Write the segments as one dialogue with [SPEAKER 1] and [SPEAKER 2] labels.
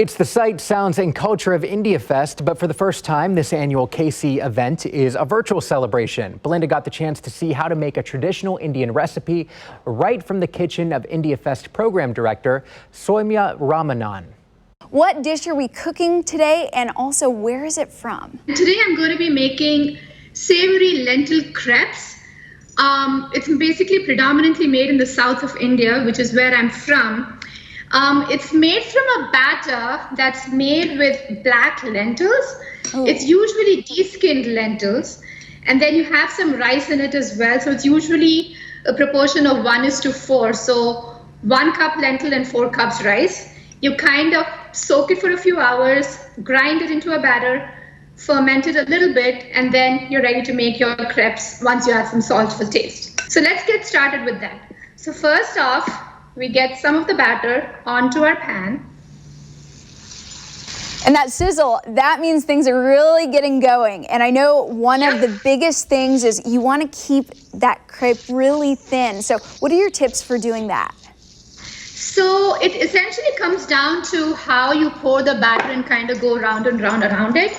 [SPEAKER 1] It's the sight, sounds, and culture of India Fest, but for the first time, this annual KC event is a virtual celebration. Belinda got the chance to see how to make a traditional Indian recipe right from the kitchen of India Fest program director Sowmya Ramanan.
[SPEAKER 2] What dish are we cooking today, and also where is it from?
[SPEAKER 3] Today I'm going to be making savory lentil crepes. It's basically predominantly made in the south of India, which is where I'm from. It's made from a batter that's made with black lentils. Oh. It's usually de-skinned lentils, and then you have some rice in it as well. So it's usually a proportion of 1:4. So 1 cup lentil and 4 cups rice. You kind of soak it for a few hours, grind it into a batter, ferment it a little bit, and then you're ready to make your crepes once you add some salt for taste. So let's get started with that. So first off, we get some of the batter onto our pan.
[SPEAKER 2] And that sizzle, that means things are really getting going. And I know one of the biggest things is you want to keep that crepe really thin. So what are your tips for doing that?
[SPEAKER 3] So it essentially comes down to how you pour the batter and kind of go round and round around it.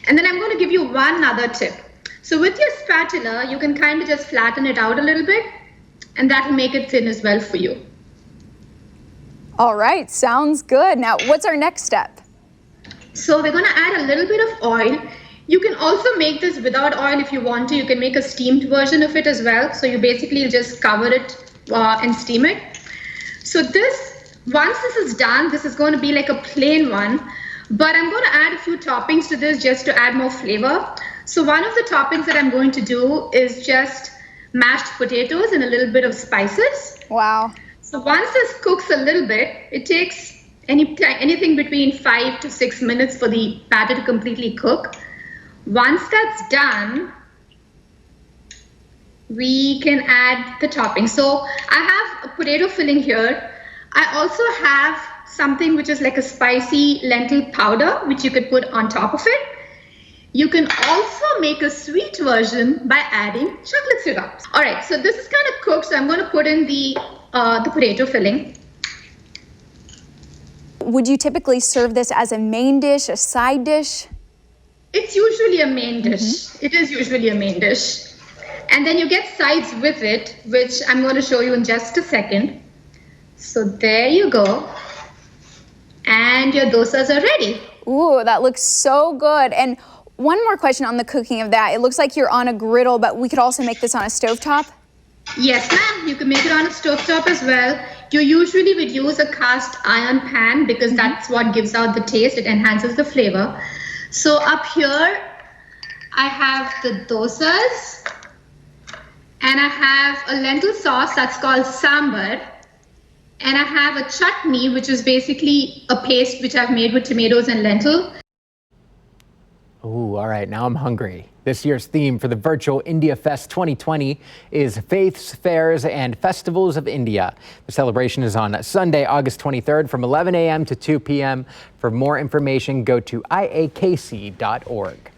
[SPEAKER 3] And then I'm going to give you one other tip. So with your spatula, you can kind of just flatten it out a little bit, and that will make it thin as well for you.
[SPEAKER 2] All right, sounds good. Now, what's our next step?
[SPEAKER 3] So we're going to add a little bit of oil. You can also make this without oil if you want to. You can make a steamed version of it as well. So you basically just cover it and steam it. So once this is done, this is going to be like a plain one. But I'm going to add a few toppings to this just to add more flavor. So one of the toppings that I'm going to do is just mashed potatoes and a little bit of spices.
[SPEAKER 2] Wow.
[SPEAKER 3] So once this cooks a little bit, it takes anything between 5 to 6 minutes for the batter to completely cook. Once that's done, we can add the topping. So I have a potato filling here. I also have something which is like a spicy lentil powder, which you could put on top of it. You can also make a sweet version by adding chocolate syrup. All right, so this is kind of cooked, so I'm going to put in the potato filling.
[SPEAKER 2] Would you typically serve this as a main dish, a side dish?
[SPEAKER 3] It's usually a main dish. It is usually a main dish. And then you get sides with it, which I'm going to show you in just a second. So there you go. And your dosas are ready.
[SPEAKER 2] Ooh, that looks so good. And one more question on the cooking of that. It looks like you're on a griddle, but we could also make this on a stovetop?
[SPEAKER 3] Yes, ma'am. You can make it on a stovetop as well. You usually would use a cast iron pan because that's what gives out the taste. It enhances the flavor. So up here, I have the dosas. And I have a lentil sauce that's called sambar. And I have a chutney, which is basically a paste which I've made with tomatoes and lentil.
[SPEAKER 1] Ooh, all right, now I'm hungry. This year's theme for the virtual India Fest 2020 is Faiths, Fairs, and Festivals of India. The celebration is on Sunday, August 23rd from 11 a.m. to 2 p.m. For more information, go to iakc.org.